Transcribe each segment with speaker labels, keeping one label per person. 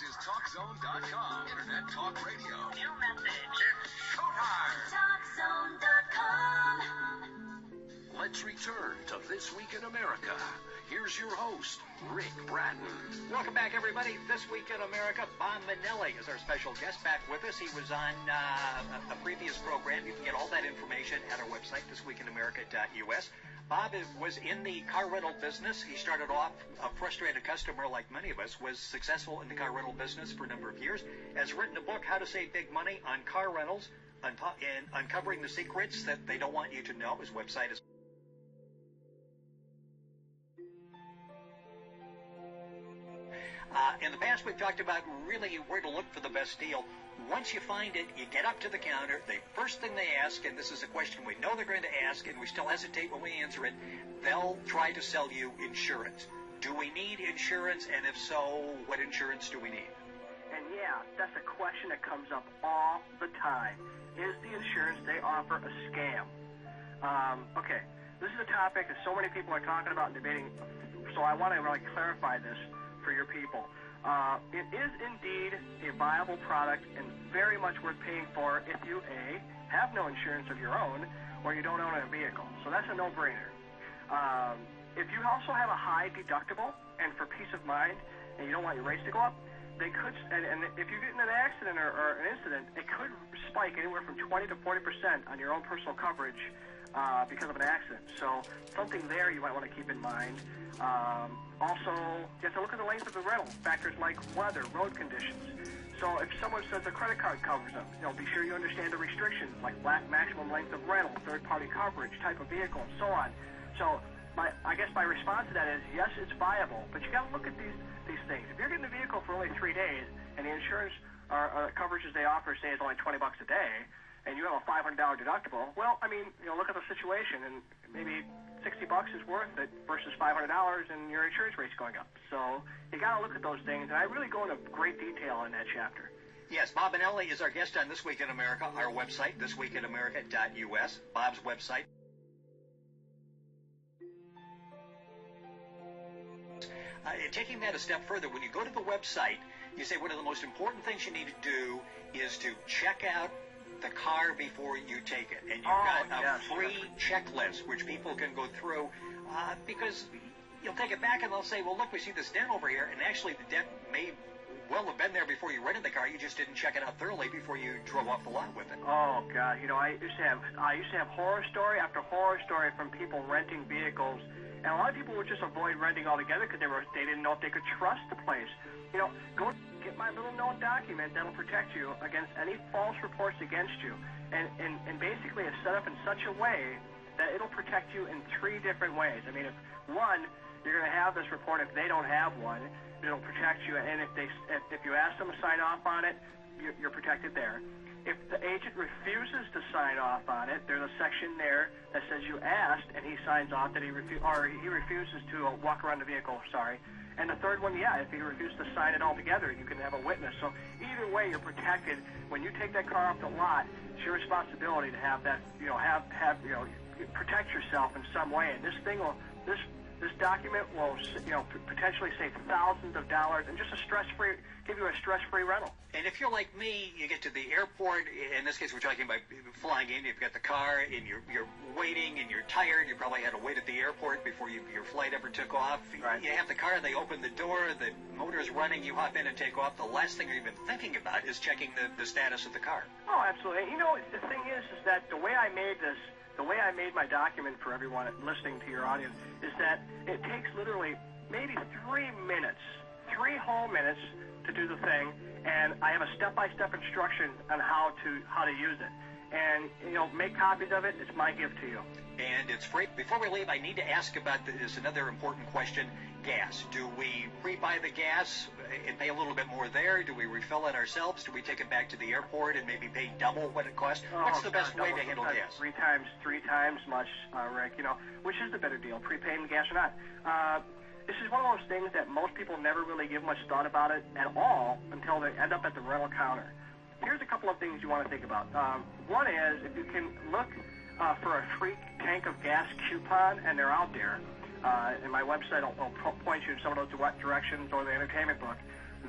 Speaker 1: is TalkZone.com. Internet talk radio.
Speaker 2: New message.
Speaker 1: It's showtime.
Speaker 2: TalkZone.com.
Speaker 1: Let's return to This Week in America. Here's your host, Rick Bratton.
Speaker 3: Welcome back, everybody. This Week in America, Bob Minelli is our special guest back with us. He was on a previous program. You can get all that information at our website, thisweekinamerica.us. Bob was in the car rental business. He started off a frustrated customer like many of us, was successful in the car rental business for a number of years, has written a book, How to Save Big Money on Car Rentals, and uncovering the secrets that they don't want you to know. His website is in the past, we've talked about really where to look for the best deal. Once you find it, you get up to the counter. The first thing they ask, and this is a question we know they're going to ask, and we still hesitate when we answer it, they'll try to sell you insurance. Do we need insurance? And if so, what insurance do we need?
Speaker 4: And yeah, that's a question that comes up all the time. Is the insurance they offer a scam? Okay, this is a topic that so many people are talking about and debating, so I want to really clarify this for your people. It is indeed a viable product and very much worth paying for if you, A, have no insurance of your own, or you don't own a vehicle. So that's a no-brainer. If you also have a high deductible, and for peace of mind, and you don't want your rates to go up, they could, and if you get in an accident or an incident, it could spike anywhere from 20 to 40% on your own personal coverage because of an accident. So something there you might want to keep in mind. Also, you have to look at the length of the rental, factors like weather, road conditions. So if someone says a credit card covers them, be sure you understand the restrictions, like maximum length of rental, third-party coverage, type of vehicle, and so on. So I guess my response to that is, yes, it's viable, but you got to look at these things. If you're getting a vehicle for only 3 days, and the insurance coverages they offer say is only $20 a day, and you have a $500 deductible, well, I mean, look at the situation, and maybe $60 is worth it versus $500, and your insurance rate's going up. So you got to look at those things, and I really go into great detail in that chapter.
Speaker 3: Yes, Bob Minelli is our guest on This Week in America, our website, thisweekinamerica.us, Bob's website. Taking that a step further, when you go to the website, you say one of the most important things you need to do is to check out the car before you take it. And you've got a free checklist which people can go through because you'll take it back and they'll say, well, look, we see this dent over here, and actually the dent may well have been there before you rented the car. You just didn't check it out thoroughly before you drove off the lot with it.
Speaker 4: Oh, God. I used to have horror story after horror story from people renting vehicles. And a lot of people would just avoid renting altogether because they didn't know if they could trust the place. Go get my little known document that'll protect you against any false reports against you. And basically it's set up in such a way that it'll protect you in 3 different ways. I mean, if one, you're going to have this report. If they don't have one, it'll protect you. And if you ask them to sign off on it, you're protected there. If the agent refuses to sign off on it, there's a section there that says you asked, and he signs off that he refuses to walk around the vehicle. Sorry. And the third one, if he refuses to sign it altogether, you can have a witness. So either way, you're protected. When you take that car off the lot, it's your responsibility to have that, protect yourself in some way. And this document will, potentially save thousands of dollars and just give you a stress-free rental.
Speaker 3: And if you're like me, you get to the airport. In this case, we're talking about flying in. You've got the car, and you're waiting, and you're tired. You probably had to wait at the airport before your flight ever took off.
Speaker 4: Right.
Speaker 3: You have the car, they open the door, the motor's running, you hop in and take off. The last thing you're even thinking about is checking the status of the car.
Speaker 4: Oh, absolutely. And the thing is that the way I made my document for everyone listening to your audience is that it takes literally maybe 3 minutes, 3 whole minutes to do the thing, and I have a step-by-step instruction on how to use it. And, make copies of it. It's my gift to you.
Speaker 3: And it's free. Before we leave, I need to ask about this another important question, gas. Do we pre-buy the gas and pay a little bit more there? Do we refill it ourselves? Do we take it back to the airport and maybe pay double what it costs? What's the best way to handle gas?
Speaker 4: Three times much, Rick. Which is the better deal, prepaying gas or not? This is one of those things that most people never really give much thought about it at all until they end up at the rental counter. Here's a couple of things you want to think about. One is if you can look for a free tank of gas coupon, and they're out there. And my website will point you to some of those directions or the entertainment book.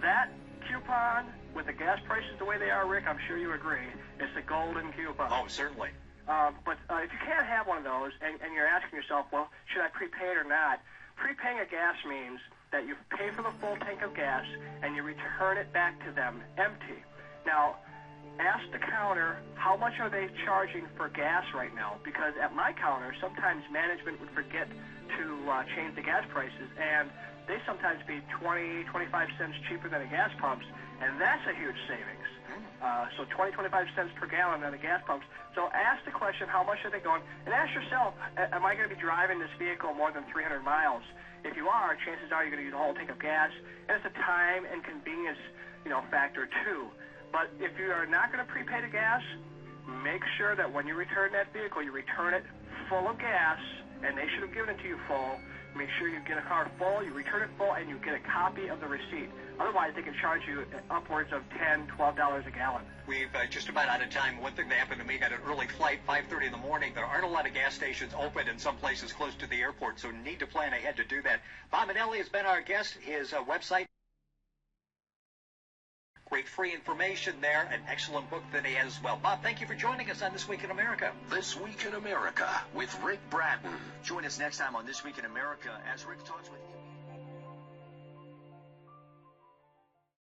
Speaker 4: That coupon with the gas prices the way they are, Rick, I'm sure you agree, it's a golden coupon.
Speaker 3: Oh, certainly.
Speaker 4: But if you can't have one of those and you're asking yourself, well, should I prepay it or not? Prepaying a gas means that you pay for the full tank of gas and you return it back to them empty. Now, ask the counter, how much are they charging for gas right now? Because at my counter, sometimes management would forget to change the gas prices, and they sometimes be 20, 25 cents cheaper than the gas pumps, and that's a huge savings. So 20, 25 cents per gallon at the gas pumps. So ask the question, how much are they going? And ask yourself, am I going to be driving this vehicle more than 300 miles? If you are, chances are you're going to use a whole tank of gas, and it's a time and convenience, factor too. But if you are not going to prepay the gas, make sure that when you return that vehicle, you return it full of gas, and they should have given it to you full. Make sure you get a car full, you return it full, and you get a copy of the receipt. Otherwise, they can charge you upwards of $10, $12 a gallon.
Speaker 3: We've just about out of time. One thing that happened to me, got an early flight, 5:30 in the morning. There aren't a lot of gas stations open in some places close to the airport, so need to plan ahead to do that. Bob Minelli has been our guest. His website, great free information there, an excellent book that he has as well. Bob, thank you for joining us on This Week in America.
Speaker 1: This Week in America with Rick Braden.
Speaker 5: Join us next time on This Week in America as Rick talks with you.